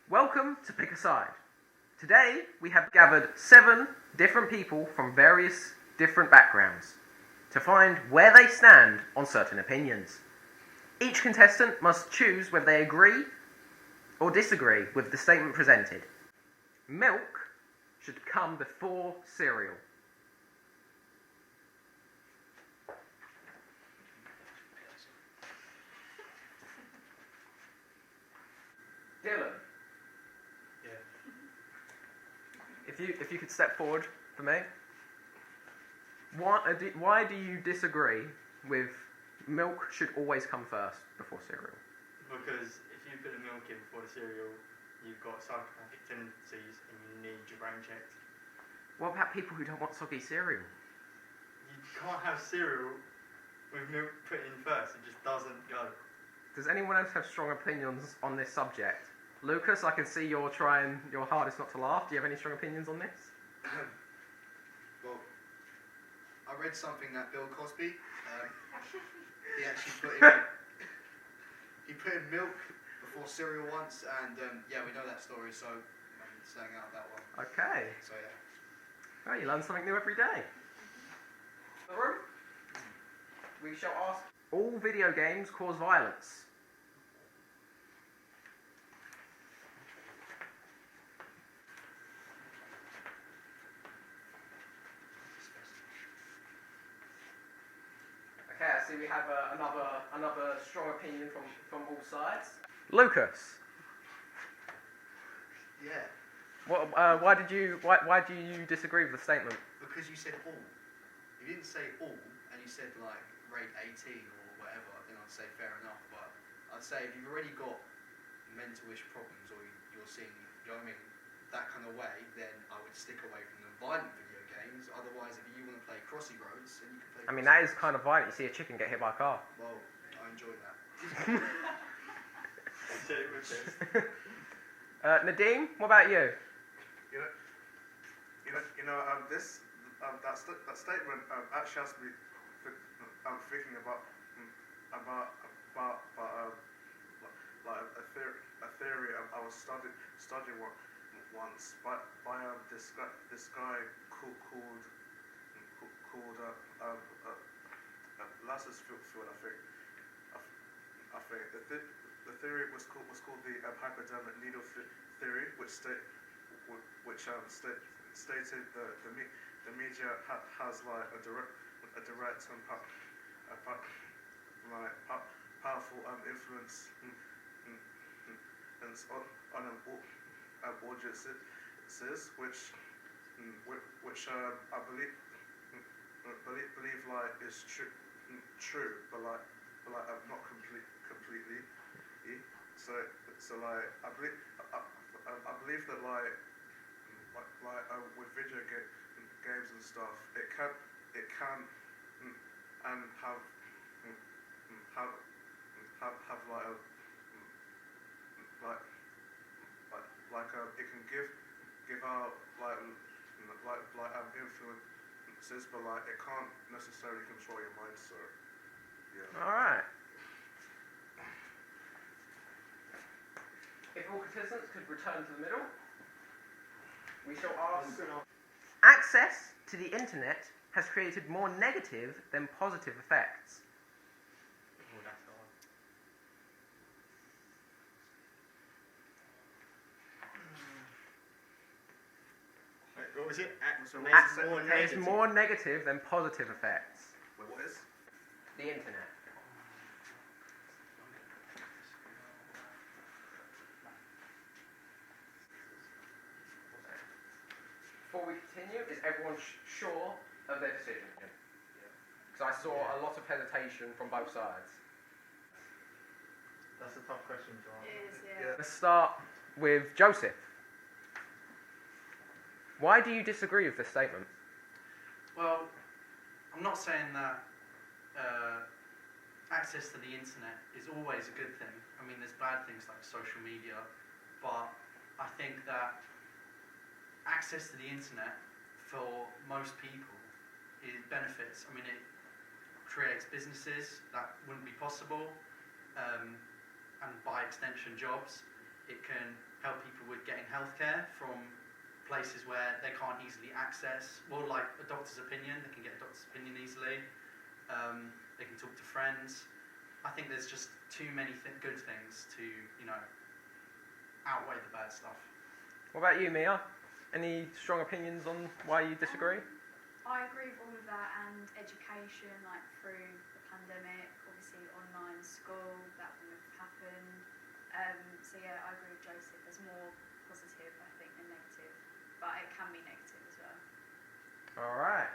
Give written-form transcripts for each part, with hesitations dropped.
Welcome to Pick a Side. Today we have gathered 7 different people from various different backgrounds to find where they stand on certain opinions. Each contestant must choose whether they agree or disagree with the statement presented. Milk should come before cereal. Dylan. Yeah. If you could step forward for me. Why do you disagree with milk should always come first before cereal? Because if you put the milk in before the cereal, you've got psychopathic tendencies and you need your brain checked. What about people who don't want soggy cereal? You can't have cereal with milk put in first, it just doesn't go. Does anyone else have strong opinions on this subject? Lucas, I can see you're trying your hardest not to laugh. Do you have any strong opinions on this? Well, I read something that Bill Cosby, he actually put in milk before cereal once, and yeah, we know that story, so I'm saying out that one. Okay. So yeah. Well, you learn something new every day. The room. We shall ask. All video games cause violence. Okay, I see we have another strong opinion from all sides. Lucas, Yeah, why do you disagree with the statement? because you said all. You didn't say all, and you said like rate 18 or whatever, then I'd say fair enough, but I'd say if you've already got mental-ish problems or you're seeing, you know what I mean, that kind of way, then I would stick away from the violent video games. Otherwise, if you want to play Crossy Roads, then you can play I mean, Crossy that is kind of violent. You see a chicken get hit by a car. Well, I enjoy that. I said it with this. Nadeem, what about you? That statement actually has me thinking about a theory I was studying once by this guy called Lassersfield, I think the theory was called the hypodermic needle theory, which stated the media has like a direct and powerful influence on audiences, which I believe like is true, but not completely. So like I believe that like with video games and stuff, it can and have like it can give out influences, but like it can't necessarily control your mind. So yeah. All right. If all contestants could return to the middle, we shall ask. Access to the internet has created more negative than positive effects. Oh, that's hard. Wait, what was it? There's more negative than positive effects. Wait, what is? The internet. Before we continue, is everyone sure of their decision? Because I saw a lot of hesitation from both sides. That's a tough question to answer. Let's start with Joseph. Why do you disagree with this statement? Well, I'm not saying that access to the internet is always a good thing. I mean, there's bad things like social media, but I think that access to the internet for most people it benefits. I mean, it creates businesses that wouldn't be possible, and by extension jobs. It can help people healthcare from places where they can't easily access, well, like a doctor's opinion, they can get a doctor's opinion easily, they can talk to friends. I think there's just too many good things to, outweigh the bad stuff. What about you, Mia? Any strong opinions on why you disagree? I agree with all of that, and education, like through the pandemic, obviously online school, that wouldn't have happened. So yeah, I agree with Joseph. There's more positive, I think, than negative, but it can be negative as well. All right.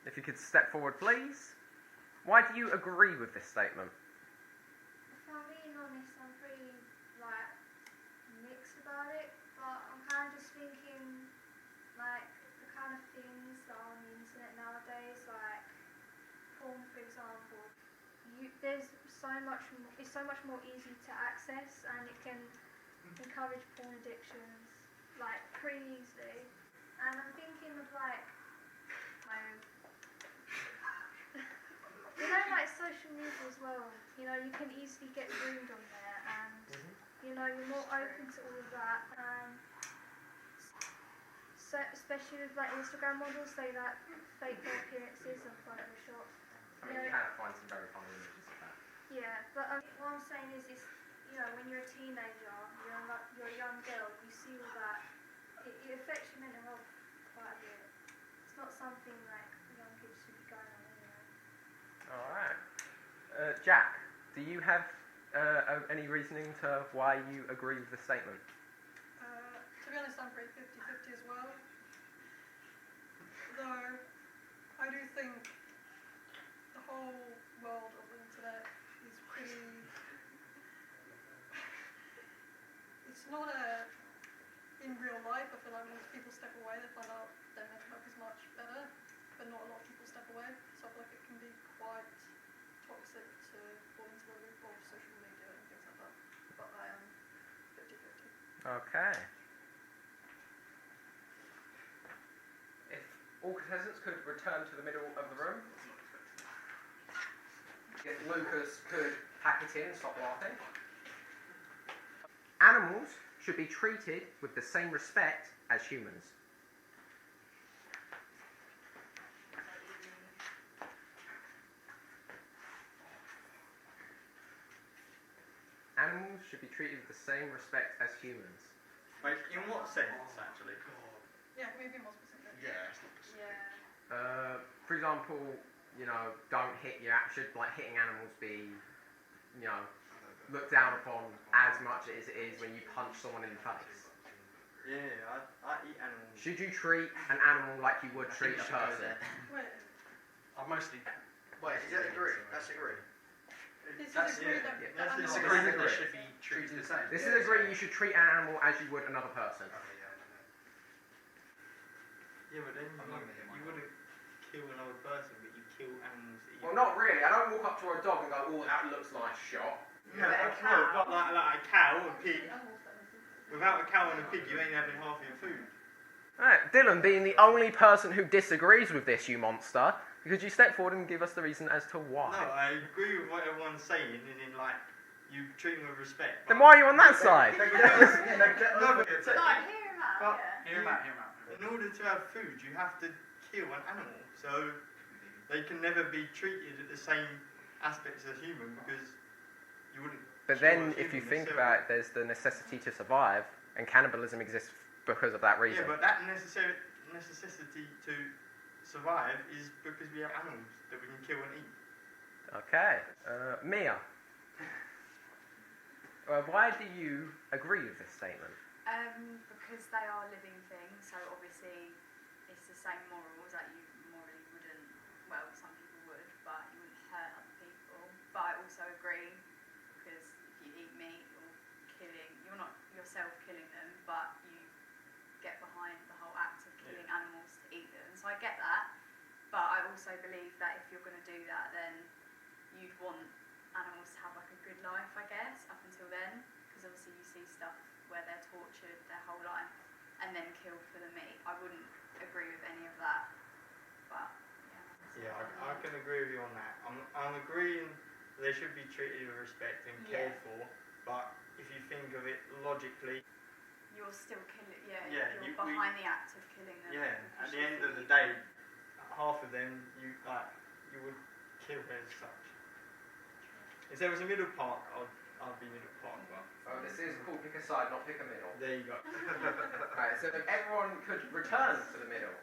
If you could step forward, please. Why do you agree with this statement? If I'm being honest, I'm pretty mixed about it, but I'm kind of just thinking the kind of things that are on the internet nowadays, like porn, for example. There's so much. It's so much more easy to access, and it can encourage porn addictions pretty easily. And I'm thinking of social media as well. You can easily get groomed on there, and you're more open to all of that. And so, especially with Instagram models, they fake their appearances in front of a shop. You can find some very funny images of that. Yeah, but what I'm saying is when you're a teenager, you're a young girl, you see all that, it affects your mental health quite a bit. It's not something young kids should be going on anyway. All right. Jack, do you have any reasoning to why you agree with the statement? To be honest, I'm pretty 50-50 as well. Though, I do think the whole world of the internet is pretty... It's not in real life, I feel like once people step away, they find out their mental health is much better, but not a lot of people step away, so I feel like it can be quite toxic to fall into the loop of social media and things like that. But I am 50-50. Okay. If all contestants could return to the middle of the room. If Lucas could pack it in and stop laughing. Animals should be treated with the same respect as humans. Animals should be treated with the same respect as humans. Like, in what sense, actually? Yeah, can we be more specific? Yeah. For example, don't hit your should hitting animals be, looked down upon as much as it is when you punch someone in the face. Yeah, I eat animals. Should you treat an animal like you would treat a person? Wait, I mostly Wait, is that agree? That's agree. this That's- is agree yeah, that yeah, that that's animals- disagree that Disagree. they should be treated the same. This is agree you should treat an animal as you would another person. Yeah, but then you wouldn't kill another person, but you kill animals that you... Well, not really. I don't walk up to a dog and go, "Oh, that looks nice shot." Yeah, but like a cow, a pig. Without a cow and a pig, you ain't having half your food. Alright, Dylan, being the only person who disagrees with this, you monster, could you step forward and give us the reason as to why? No, I agree with what everyone's saying, and then you treat them with respect. Then why are you on that side? No, but Hear him out. But- Hear him out, hear him out. in order to have food, you have to kill an animal, so they can never be treated at the same aspects as human, because you wouldn't. But kill then, a if you human think necessarily. about it, there's the necessity to survive, and cannibalism exists because of that reason. Yeah, but that necessity to survive is because we have animals that we can kill and eat. Okay. Mia, why do you agree with this statement? Because they are living things, so obviously it's the same morals that you morally wouldn't, well, some people would, but you wouldn't hurt other people. But I also agree, because if you eat meat, you're not yourself killing them, but you get behind the whole act of killing animals to eat them. So I get that, but I also believe that if you're going to do that, then you'd want animals to have a good life, I guess, up until then, because obviously you see stuff where they're tortured their whole life and then killed for the meat. I wouldn't agree with any of that, but Yeah, I can agree with you on that. I'm agreeing they should be treated with respect and cared for, but if you think of it logically, You're still killing. Yeah. Yeah, You're we- behind the act of killing them. yeah, because at the you end feel of the you- day, half of them you would kill as such. If there was a middle part, I'd be middle part, but Oh, this is called pick a side, not pick a middle. there you go. Right, so if everyone could return to the middle.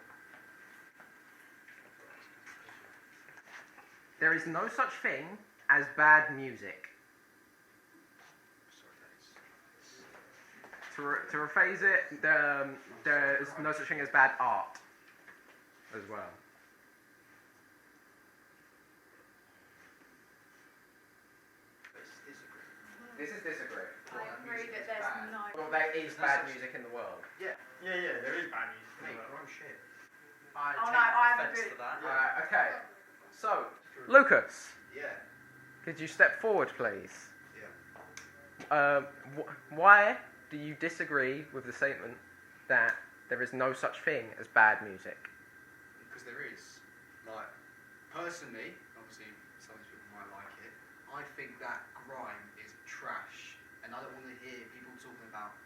There is no such thing as bad music. To rephrase it, there is no such thing as bad art as well. This is disagree. I agree that there's no. Well, there is bad music in the world. Yeah, there is bad music. in the world. shit. I Oh, take no, I offence agree. to that. Okay. So, Lucas, Yeah. could you step forward, please? Yeah. Why do you disagree with the statement that there is no such thing as bad music? Because there is. Like, personally, obviously some of these people might like it, I think that grime is trash. And I don't want to hear people talking about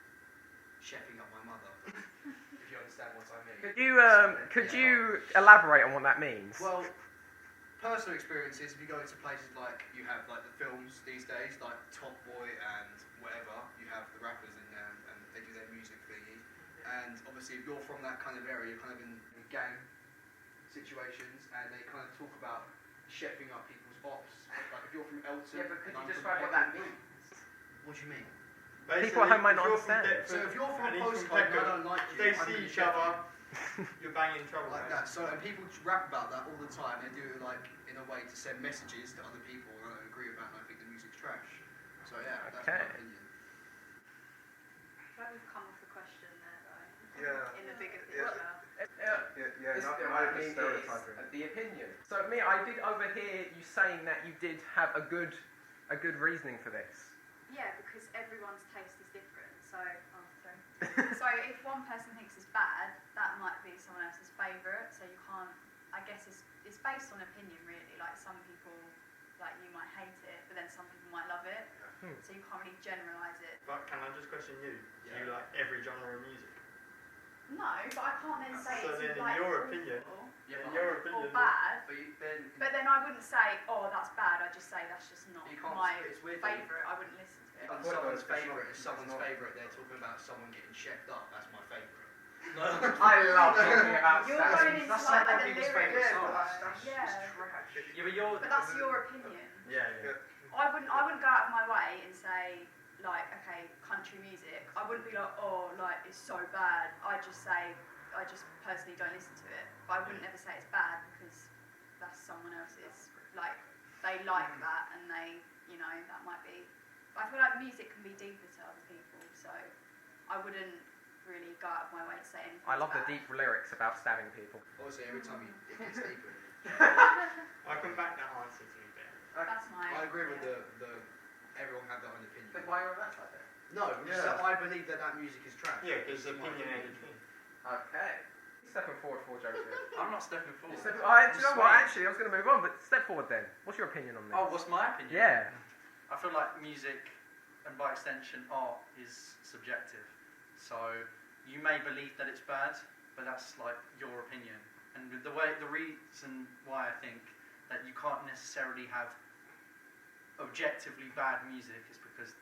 chefing up my mother. If you understand what I mean. Could you elaborate on what that means? Well, personal experiences, if you go into places like, you have like the films these days, like Top Boy and whatever, you have the rappers in there and they do their music thingy. And obviously if you're from that kind of area, you're kind of in gang situations and they kind of talk about chefing up people's ops. Like if you're from Elton... Yeah, but could and you I'm describe from what that Epping, means? What do you mean? People at home might not if you're from understand. Deptford So if you're from and a he's from postcode and I Peckham, don't like you, they I'm see gonna each check other, you. you're banging trouble. Like mate. that. So and people rap about that all the time. They do it like in a way to send messages to other people, and I don't agree with that. And I think the music's trash. So yeah, that's Okay. my opinion. Like we've come off the question there, though. Yeah. In the bigger Yeah. picture. This Not I just mean stereotyping. is the opinion. So me, I did overhear you saying that you did have a good reasoning for this. Yeah, because everyone's taste is different. So, sorry. So if one person thinks it's bad, that might be someone else's favourite. So you can't. I guess it's based on opinion, really. Like some people, like you might hate it, but then some people might love it. So you can't really generalise it. But can I just question you? Do you Yeah. like every genre of music? No, but I can't then say So it's then in like your awful opinion- Yeah, In but your or opinion, bad. then But then I wouldn't say, oh, that's bad. I'd just say that's just not You can't- my it's weird that you- favourite. I wouldn't listen to it. But someone's favourite is someone's favourite. They're talking about someone getting chefed up. That's my favourite. I love talking about You're sex. going into That's like not the people's lyrics. favourite song. Yeah. trash. Yeah, but you're. But that's your opinion. Yeah. I wouldn't go out of my way and say like, okay, country music. I wouldn't be like, oh, like it's so bad. I just say, I just personally don't listen to it. But I wouldn't ever say it's bad because that's someone else's. Like they like that and they, you know, that might be. But I feel like music can be deeper to other people, so I wouldn't really go out of my way to say anything. I love the bad. deep lyrics about stabbing people. Obviously, every time it gets deeper. I can back that answer to be fair. That's my. I agree with yeah. the everyone have their own opinion. But why are that like that? No, because Yeah. I believe that music is trash. Yeah, because It's my opinionated thing. Okay. Stepping forward for Joseph. I'm not stepping forward. Do you know what? Swaying. Actually, I was going to move on, but step forward then. What's your opinion on this? Oh, what's my opinion? Yeah. I feel like music, and by extension art, is subjective. So you may believe that it's bad, but that's like your opinion. And with the reason why I think that you can't necessarily have objectively bad music is because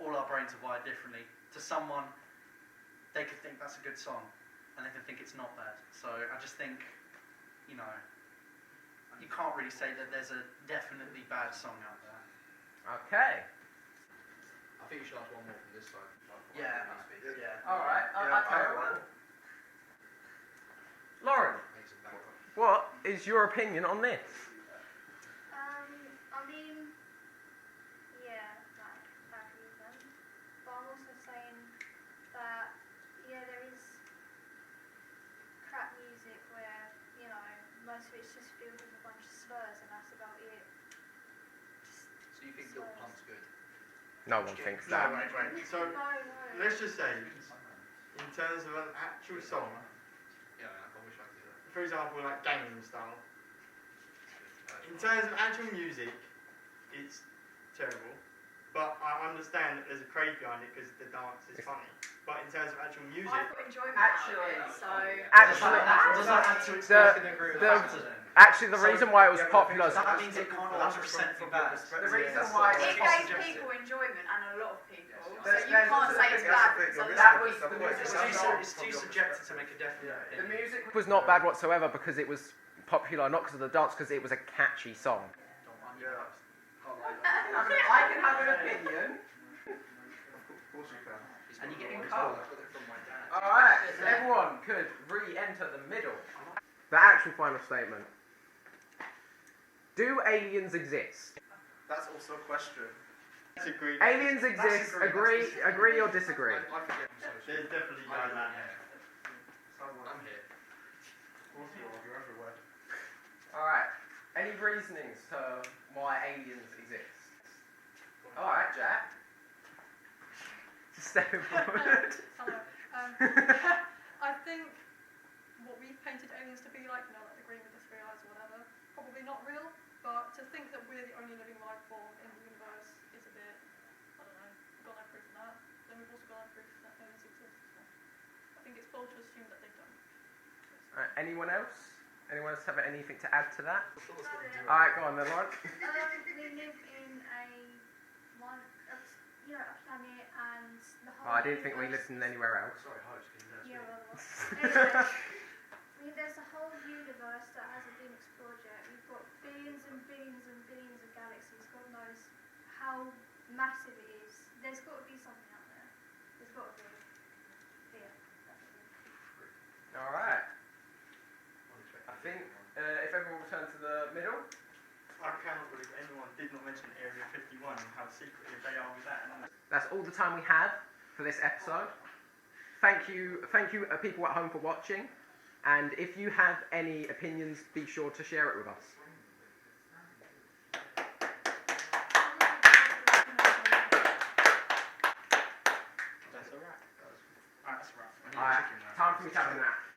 all our brains are wired differently. To someone, they could think that's a good song, and they can think it's not bad. So I just think, you know, you can't really say that there's a definitely bad song out there. Okay. I think you should ask one more from this side. Yeah. All right. Yeah, I'll tell you alright. one. Lauren, Makes it better. what is your opinion on this? I mean, yeah, like that reason. But I'm also saying that, yeah, there is crap music where, you know, most of it's just filled with a bunch of slurs and that's about it. So you think Lil Pump's good? No one thinks No, that. wait. So No. let's just say, in terms of an actual song, Yeah, I wish I could do that. for example, like Gangnam Style. In terms of actual music, it's terrible. But I understand that there's a craze behind it because the dance is funny. But in terms of actual music, I put enjoyment Actually- out of it, so... Actually- does that add to its Actually, the reason why it was popular. That means it can't 100% be bad. The reason why It it's gave subjective. people enjoyment and a lot of people, so There's- you can't say it's bad because a That lot was of the people... music. It's too subjective to make a definite The opinion. music was not bad whatsoever because it was popular, not because of the dance, because it was a catchy song. Yeah. I can have an opinion. Of course you can. And you get in colour. Alright, everyone could re-enter the middle. The actual final statement. Do aliens exist? That's also a question. disagree. Aliens exist, agree or disagree? I forget. There's definitely guys out there. I'm here. Of course you are. You're everywhere. Alright, any reasonings to why aliens exist? Alright, Jack. Just step forward. Hello. I think what we've painted aliens to be like, like the green with the three eyes or whatever, probably not real, but to think that we're the only living life form in the universe is a bit, I don't know, we've got no proof of that. Then we've also got no proof that aliens exist. So I think it's bold to assume that they don't. Anyone else? Anyone else have anything to add to that? Yeah. Alright, go on then, Lauren. We live in a planet, and the whole. Oh, I didn't think we universe- listened anywhere else. Sorry, Hodge, can you Yeah, me? well, there's a whole universe that hasn't been explored yet. We've got billions and billions and billions of galaxies. God knows how massive it is. There's got to be something out there. There's got to be. Yeah, definitely. Alright. I think if everyone will turn to the middle. I cannot believe anyone did not mention Area 51 and how secretive they are with that. That's all the time we have for this episode. Thank you, people at home for watching. And if you have any opinions, be sure to share it with us. That's alright. Alright, that's alright. Alright, time for me to have a nap.